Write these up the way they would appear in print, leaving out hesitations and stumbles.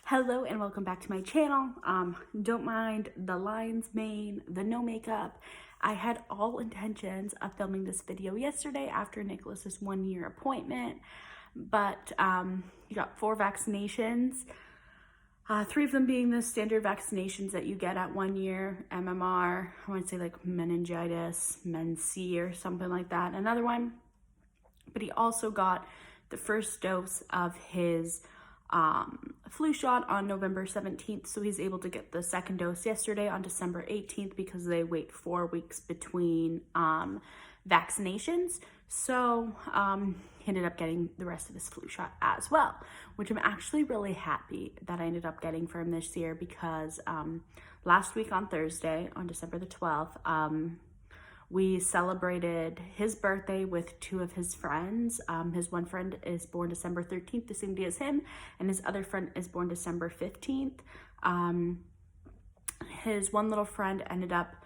Hello and welcome back to my channel. Don't mind the lion's mane, the no makeup. I had all intentions of filming this video yesterday after Nicholas's 1-year appointment, but he got 4 vaccinations. 3 of them being the standard vaccinations that you get at 1 year, MMR, I want to say like meningitis, Men-C or something like that. Another one, but he also got the first dose of his flu shot on November 17th, so he's able to get the second dose yesterday on December 18th because they wait 4 weeks between vaccinations. So he ended up getting the rest of his flu shot as well, which I'm actually really happy that I ended up getting for him this year because last week on Thursday, on December the 12th, we celebrated his birthday with 2 of his friends. His one friend is born December 13th, the same day as him, and his other friend is born December 15th. His one little friend ended up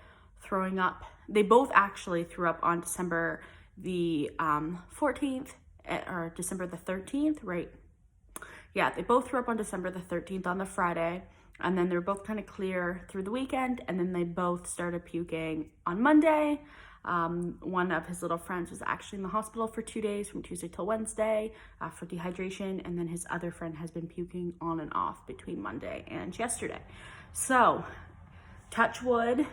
throwing up. They both actually threw up on December the 14th, or December the 13th, right? Yeah, they both threw up on December the 13th on the Friday. And then they were both kind of clear through the weekend, and then they both started puking on Monday. One of his little friends was actually in the hospital for 2 days, from Tuesday till Wednesday, for dehydration, and then his other friend has been puking on and off between Monday and yesterday. So, touch wood,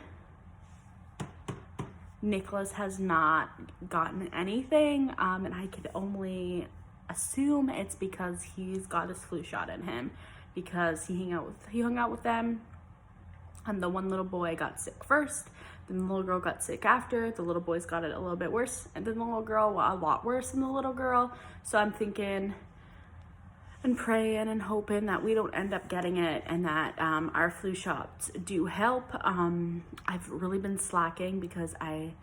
Nicholas has not gotten anything, and I could only assume it's because he's got his flu shot in him, because he hung out with them, and the one little boy got sick first, then the little girl got sick after. The little boy's got it a little bit worse, and then the little girl a lot worse than the little girl. So I'm thinking and praying and hoping that we don't end up getting it, and that our flu shots do help. I've really been slacking because I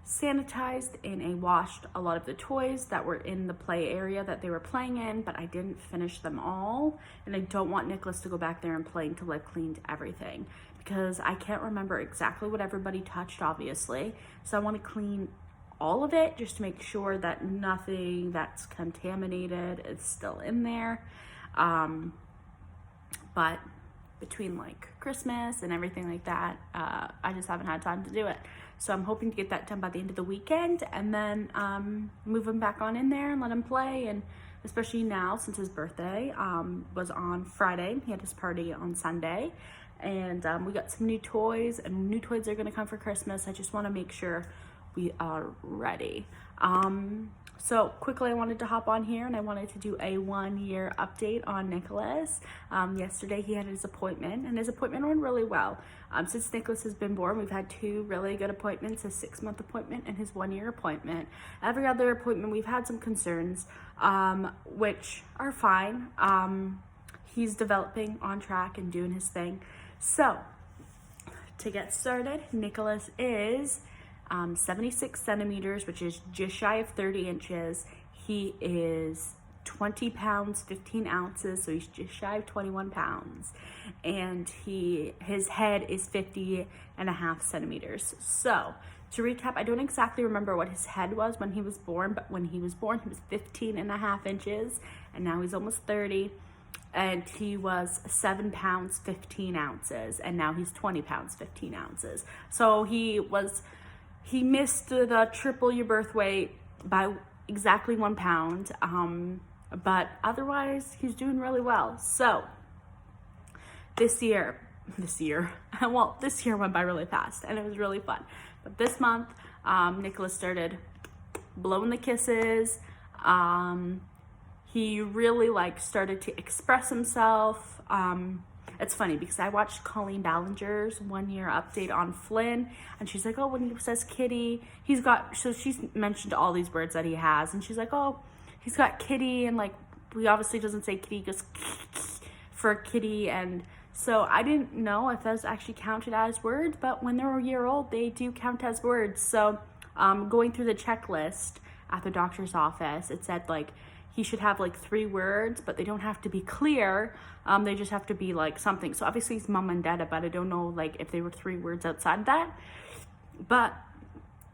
sanitized and washed a lot of the toys that were in the play area that they were playing in, but I didn't finish them all, and I don't want Nicholas to go back there and play until I've cleaned everything, because I can't remember exactly what everybody touched, obviously, so I want to clean all of it just to make sure that nothing that's contaminated is still in there. But between like Christmas and everything like that, I just haven't had time to do it. So I'm hoping to get that done by the end of the weekend, and then move him back on in there and let him play. And especially now, since his birthday was on Friday, he had his party on Sunday, and we got some new toys, and new toys are gonna come for Christmas. I just wanna make sure we are ready. So quickly, I wanted to hop on here and I wanted to do a 1-year update on Nicholas. Yesterday he had his appointment, and his appointment went really well. Since Nicholas has been born, we've had 2 really good appointments, his 6-month appointment and his 1-year appointment. Every other appointment we've had some concerns, which are fine. He's developing on track and doing his thing. So to get started, Nicholas is 76 centimeters, which is just shy of 30 inches. He is 20 pounds, 15 ounces, so he's just shy of 21 pounds. And his head is 50.5 centimeters. So, to recap, I don't exactly remember what his head was when he was born, but when he was born, he was 15.5 inches, and now he's almost 30. And he was 7 pounds, 15 ounces, and now he's 20 pounds, 15 ounces. So he missed the triple your birth weight by exactly 1 pound, but otherwise he's doing really well. So this year went by really fast, and it was really fun. But this month, Nicholas started blowing the kisses. He really started to express himself. It's funny because I watched Colleen Ballinger's 1-year update on Flynn, and she's like, oh, when he says kitty, so she's mentioned all these words that he has, and she's like, oh, he's got kitty, and he obviously doesn't say kitty, he goes for kitty. And so I didn't know if those actually counted as words, but when they're a year old, they do count as words. So going through the checklist at the doctor's office, it said he should have 3 words, but they don't have to be clear. They just have to be something. So obviously he's mom and dada, but I don't know if they were 3 words outside that. But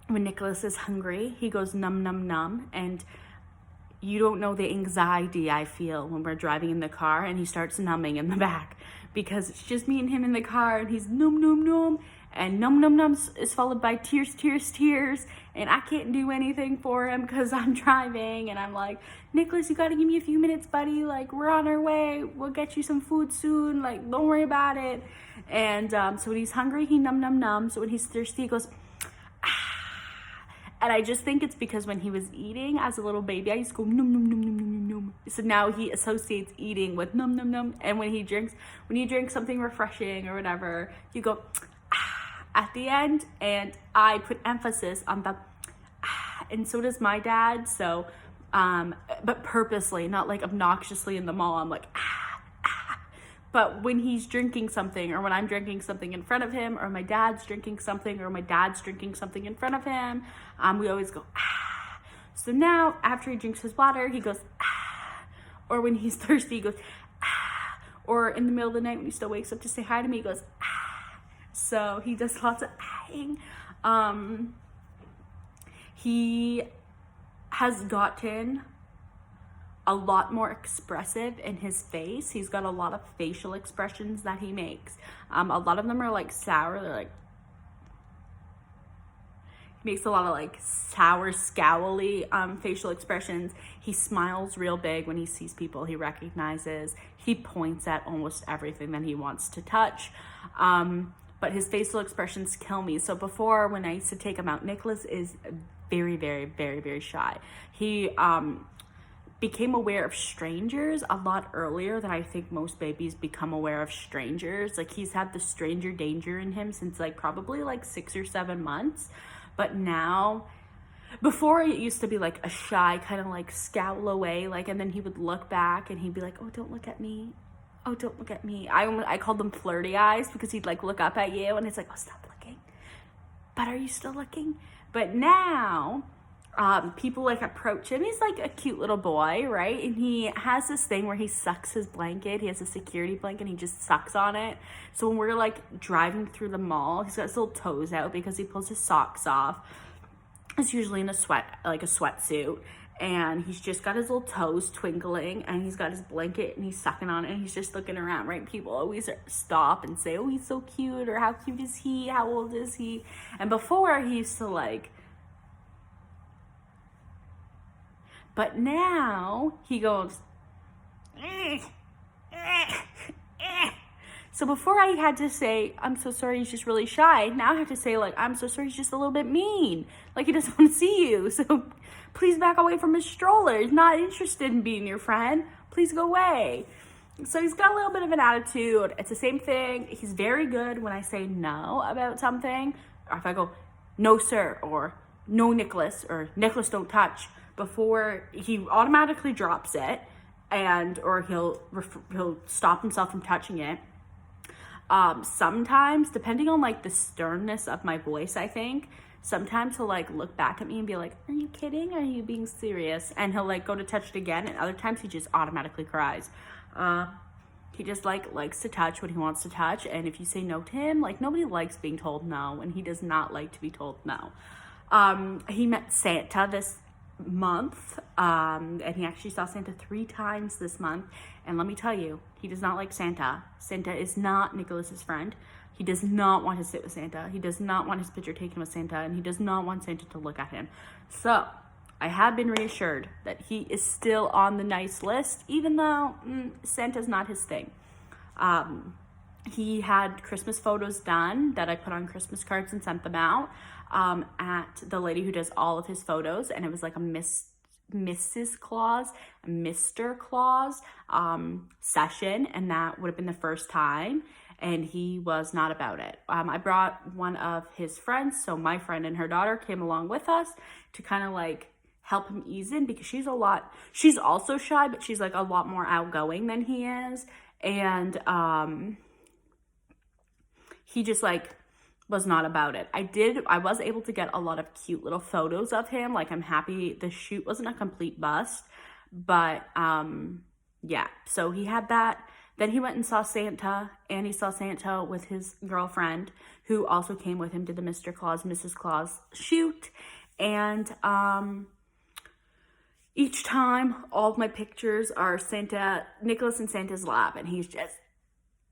when Nicholas is hungry, he goes num num num, and you don't know the anxiety I feel when we're driving in the car and he starts numbing in the back, because it's just me and him in the car and he's num num num, and num num num is followed by tears tears tears, and I can't do anything for him because I'm driving, and I'm like, Nicholas, you gotta give me a few minutes, buddy, like we're on our way, we'll get you some food soon, like don't worry about it. And so when he's hungry he num num num, so when he's thirsty he goes, and I just think it's because when he was eating as a little baby, I used to go num num num num num num. So now he associates eating with num num num. And when you drink something refreshing or whatever, you go at the end. And I put emphasis on the and so does my dad. So, but purposely, not like obnoxiously in the mall. I'm like But when he's drinking something, or when I'm drinking something in front of him, or my dad's drinking something, or my dad's drinking something in front of him, we always go, ah. So now, after he drinks his water, he goes, ah. Or when he's thirsty, he goes, ah. Or in the middle of the night when he still wakes up to say hi to me, he goes, ah. So he does lots of ahing. He has gotten a lot more expressive in his face. He's got a lot of facial expressions that he makes. A lot of them are like sour. They're like, he makes a lot of like sour, scowly facial expressions. He smiles real big when he sees people he recognizes. He points at almost everything that he wants to touch. But his facial expressions kill me. So before, when I used to take him out, Nicholas is very, very, very, very shy. He became aware of strangers a lot earlier than I think most babies become aware of strangers. Like, he's had the stranger danger in him since like probably like 6 or 7 months. But now, before it used to be like a shy kind of like scowl away, like, and then he would look back and he'd be like, oh, don't look at me. Oh, don't look at me. I called them flirty eyes, because he'd like look up at you and it's like, oh, stop looking. But are you still looking? But now, people like approach him. He's like a cute little boy, right? And he has this thing where he sucks his blanket. He has a security blanket and he just sucks on it. So when we're like driving through the mall, he's got his little toes out because he pulls his socks off. It's usually in a sweatsuit. And he's just got his little toes twinkling, and he's got his blanket and he's sucking on it, and he's just looking around, right? People always stop and say, oh, he's so cute, or how cute is he? How old is he? And before, he used to like, but now he goes, So before I had to say, I'm so sorry, he's just really shy. Now I have to say, like, I'm so sorry, he's just a little bit mean. Like, he doesn't want to see you. So please back away from his stroller. He's not interested in being your friend. Please go away. So he's got a little bit of an attitude. It's the same thing. He's very good when I say no about something. Or if I go, no, sir, or no, Nicholas, or Nicholas, don't touch, before he automatically drops it, and or he'll stop himself from touching it. Sometimes, depending on like the sternness of my voice, I think, sometimes he'll like look back at me and be like, are you kidding? Are you being serious? And he'll like go to touch it again. And other times he just automatically cries. He just like likes to touch what he wants to touch. And if you say no to him, like, nobody likes being told no, and he does not like to be told no. He met Santa this month, and he actually saw Santa 3 times this month. And let me tell you, he does not like Santa. Santa is not Nicholas's friend. He does not want to sit with Santa. He does not want his picture taken with Santa, and he does not want Santa to look at him. So I have been reassured that he is still on the nice list, even though Santa's not his thing. He had Christmas photos done that I put on Christmas cards and sent them out at the lady who does all of his photos, and it was like a Mrs. Claus, Mr. Claus session, and that would have been the first time, and he was not about it. I brought one of his friends, so my friend and her daughter came along with us to kind of like help him ease in, because she's also shy, but she's like a lot more outgoing than he is, and he just like was not about it. I was able to get a lot of cute little photos of him. Like, I'm happy the shoot wasn't a complete bust, but yeah, so he had that. Then he went and saw Santa, and he saw Santa with his girlfriend, who also came with him to the Mr. Claus, Mrs. Claus shoot. And each time all of my pictures are Nicholas in Santa's lap, and he's just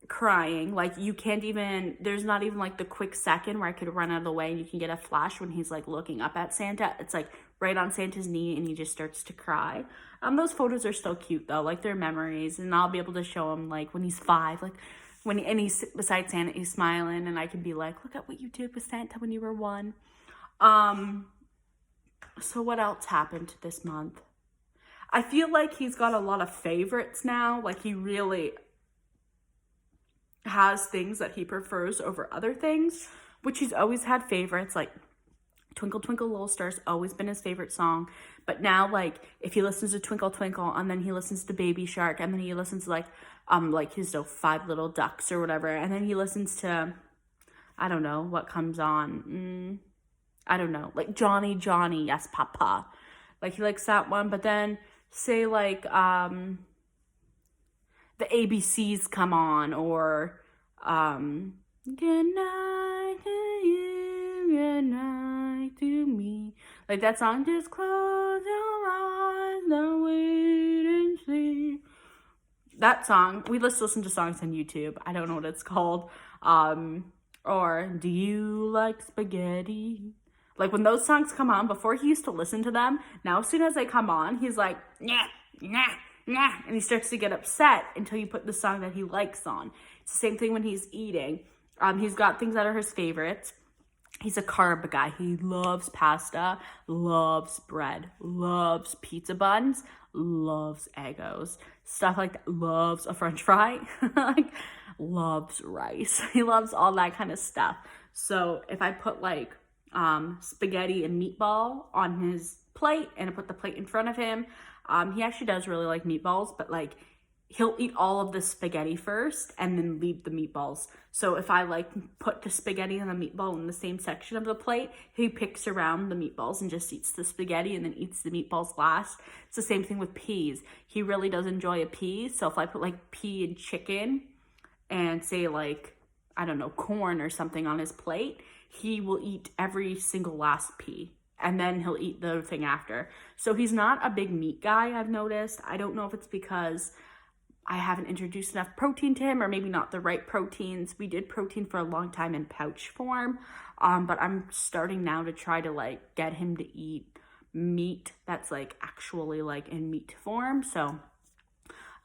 crying. Like, you can't even, there's not even like the quick second where I could run out of the way and you can get a flash when he's like looking up at Santa. It's like right on Santa's knee and he just starts to cry. Those photos are still cute though, like they're memories, and I'll be able to show him like when he's 5, like and he's beside Santa, he's smiling, and I can be like, look at what you did with Santa when you were 1. So what else happened this month? I feel like he's got a lot of favorites now. Like, he really has things that he prefers over other things, which he's always had favorites. Like, Twinkle Twinkle Little Star's always been his favorite song. But now, like, if he listens to Twinkle Twinkle, and then he listens to Baby Shark, and then he listens to like his 5 Little Ducks or whatever, and then he listens to, I don't know what comes on, I don't know, like Johnny Johnny, Yes Papa, like he likes that one. But then say like the ABCs come on, or good night to you, good night to me, like that song, just close your eyes, now wait and see. That song, we just listen to songs on YouTube. I don't know what it's called. Or do you like spaghetti? Like, when those songs come on, before he used to listen to them, now as soon as they come on, he's like, nah, nah, nah, and he starts to get upset until you put the song that he likes on. It's the same thing when he's eating. He's got things that are his favorites. He's a carb guy. He loves pasta, loves bread, loves pizza buns, loves Eggos, stuff like that, loves a French fry, like, loves rice. He loves all that kind of stuff. So if I put like spaghetti and meatball on his plate, and I put the plate in front of him, he actually does really like meatballs, but like, he'll eat all of the spaghetti first and then leave the meatballs. So if I like put the spaghetti and the meatball in the same section of the plate, he picks around the meatballs and just eats the spaghetti and then eats the meatballs last. It's the same thing with peas. He really does enjoy a pea. So if I put like pea and chicken and say like, I don't know, corn or something on his plate, he will eat every single last pea, and then he'll eat the thing after. So he's not a big meat guy, I've noticed. I don't know if it's because I haven't introduced enough protein to him, or maybe not the right proteins. We did protein for a long time in pouch form, but I'm starting now to try to like get him to eat meat that's like actually like in meat form. So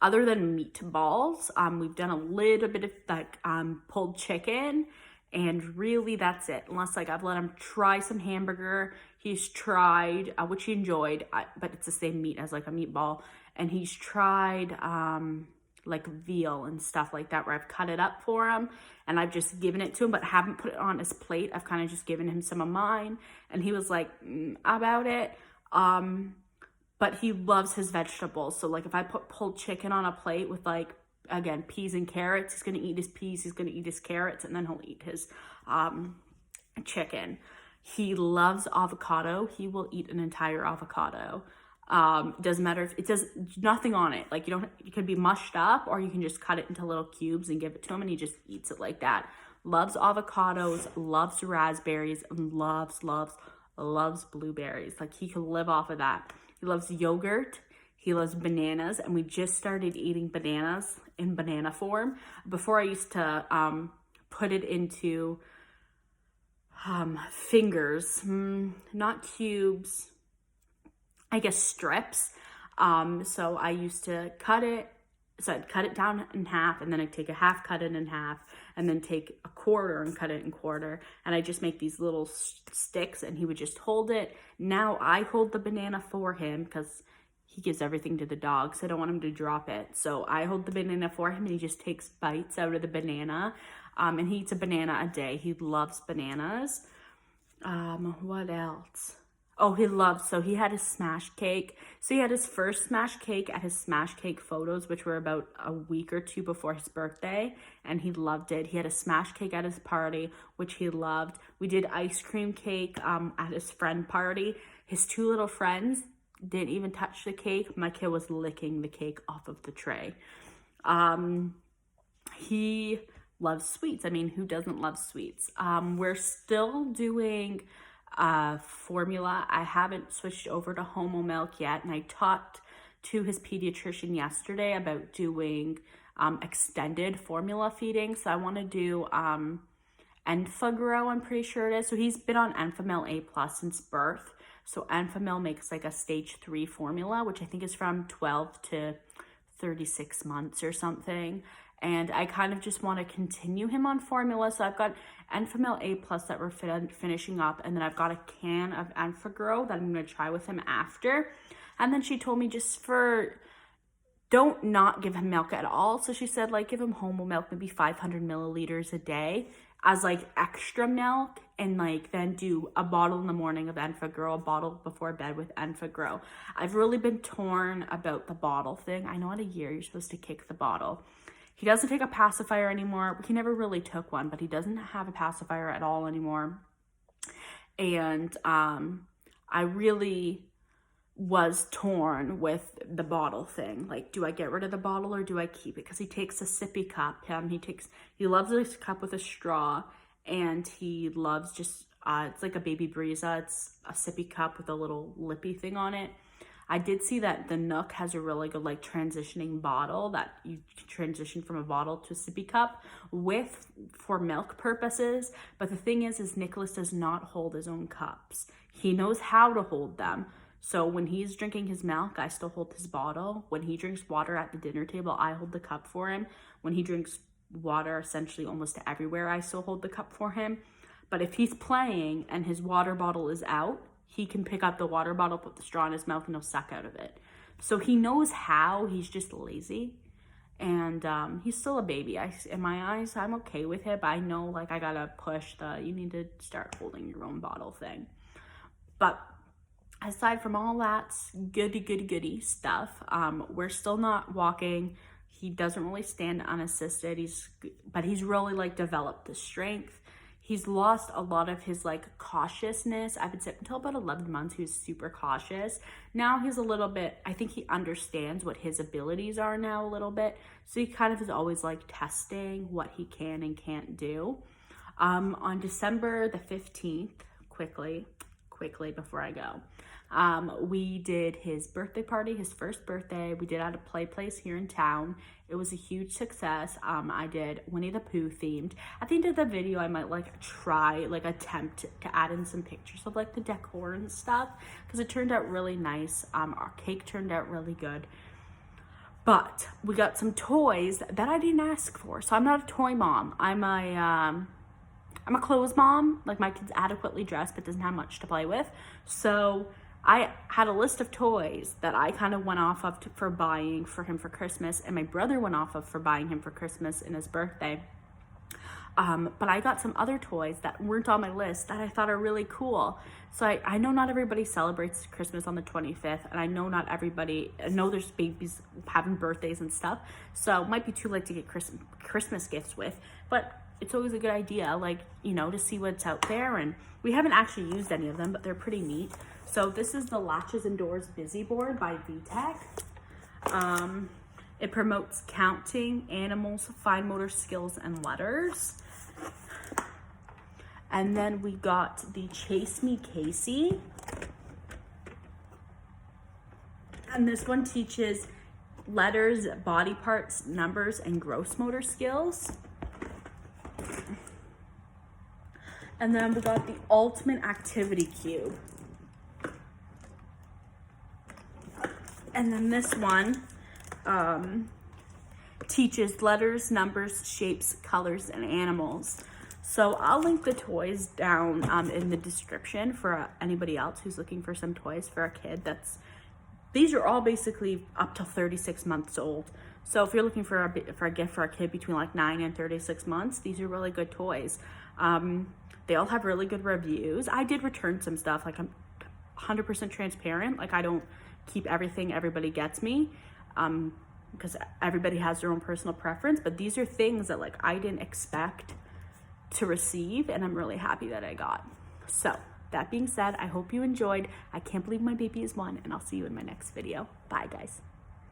other than meatballs, we've done a little bit of like pulled chicken, and really that's it. Unless like I've let him try some hamburger. He's tried, which he enjoyed, but it's the same meat as like a meatball. And he's tried like veal and stuff like that, where I've cut it up for him and I've just given it to him, but haven't put it on his plate. I've kind of just given him some of mine, and he was like about it. But he loves his vegetables. So like if I put pulled chicken on a plate with like, again, peas and carrots, he's gonna eat his peas, he's gonna eat his carrots, and then he'll eat his chicken. He loves avocado. He will eat an entire avocado. It doesn't matter if it does nothing on it. Like, it could be mushed up, or you can just cut it into little cubes and give it to him, and he just eats it like that. Loves avocados, loves raspberries, and loves blueberries. Like, he could live off of that. He loves yogurt. He loves bananas, and we just started eating bananas in banana form. Before, I used to put it into fingers, not cubes, I guess strips. So I used to cut it. So I'd cut it down in half, and then I'd take a half, cut it in half, and then take a quarter and cut it in quarter. And I just make these little sticks, and he would just hold it. Now I hold the banana for him, because he gives everything to the dog, so I don't want him to drop it. So I hold the banana for him, and he just takes bites out of the banana. And he eats a banana a day. He loves bananas. What else? Oh, so he had his smash cake. So he had his first smash cake at his smash cake photos, which were about a week or 2 before his birthday, and he loved it. He had a smash cake at his party, which he loved. We did ice cream cake at his friend party. His 2 little friends didn't even touch the cake. My kid was licking the cake off of the tray. He loves sweets. I mean, who doesn't love sweets? We're still doing formula. I haven't switched over to Homo Milk yet, and I talked to his pediatrician yesterday about doing extended formula feeding. So I want to do Enfagro, I'm pretty sure it is. So he's been on Enfamil A+ since birth. So Enfamil makes like a stage 3 formula, which I think is from 12 to 36 months or something. And I kind of just want to continue him on formula. So I've got Enfamil A+ that we're finishing up. And then I've got a can of Enfagro that I'm going to try with him after. And then she told me don't not give him milk at all. So she said, like, give him Homo Milk, maybe 500 milliliters a day as like extra milk, and like then do a bottle in the morning of Enfagro, a bottle before bed with Enfagro. I've really been torn about the bottle thing. I know at a year you're supposed to kick the bottle. He doesn't take a pacifier anymore. He never really took one, but he doesn't have a pacifier at all anymore. And I really was torn with the bottle thing. Like, do I get rid of the bottle or do I keep it? Because he takes a sippy cup. He loves this cup with a straw, and he loves just it's like a Baby Brezza. It's a sippy cup with a little lippy thing on it. I did see that the Nook has a really good like transitioning bottle that you can transition from a bottle to a sippy cup for milk purposes. But the thing is Nicholas does not hold his own cups. He knows how to hold them. So when he's drinking his milk, I still hold his bottle. When he drinks water at the dinner table, I hold the cup for him. When he drinks water essentially almost everywhere, I still hold the cup for him. But if he's playing and his water bottle is out, he can pick up the water bottle, put the straw in his mouth, and he'll suck out of it. So he knows how. He's just lazy. And he's still a baby. In my eyes, I'm okay with it. But I know, like, I gotta push you need to start holding your own bottle thing. But aside from all that goody stuff, we're still not walking. He doesn't really stand unassisted. But he's really like developed the strength. He's lost a lot of his like cautiousness. I would say until about 11 months, he was super cautious. Now he's a little bit, I think he understands what his abilities are now a little bit. So he kind of is always like testing what he can and can't do. On December the 15th, quickly before I go, we did his birthday party, his first birthday. We did at a play place here in town. It was a huge success. I did Winnie the Pooh themed. At the end of the video, I might attempt to add in some pictures of like the decor and stuff, because it turned out really nice. Our cake turned out really good. But we got some toys that I didn't ask for. So I'm not a toy mom. I'm a clothes mom. Like, my kid's adequately dressed but doesn't have much to play with. So I had a list of toys that I kind of went off of for buying for him for Christmas, and my brother went off of for buying him for Christmas and his birthday. But I got some other toys that weren't on my list that I thought are really cool. So I know not everybody celebrates Christmas on the 25th, and I know there's babies having birthdays and stuff, so it might be too late to get Christmas gifts with, but it's always a good idea, like, you know, to see what's out there. And we haven't actually used any of them, but they're pretty neat. So this is the Latches and Doors Busy Board by VTech. It promotes counting animals, fine motor skills, and letters. And then we got the Chase Me Casey. And this one teaches letters, body parts, numbers, and gross motor skills. And then we got the Ultimate Activity Cube. And then this one teaches letters, numbers, shapes, colors, and animals. So I'll link the toys down in the description for anybody else who's looking for some toys for a kid. These are all basically up to 36 months old. So if you're looking for a gift for a kid between like 9 and 36 months, these are really good toys. They all have really good reviews. I did return some stuff. Like, I'm 100% transparent. Like, I don't keep everything everybody gets me, because everybody has their own personal preference. But these are things that like I didn't expect to receive, and I'm really happy that I got. So that being said, I hope you enjoyed. I can't believe my baby is 1, and I'll see you in my next video. Bye, guys.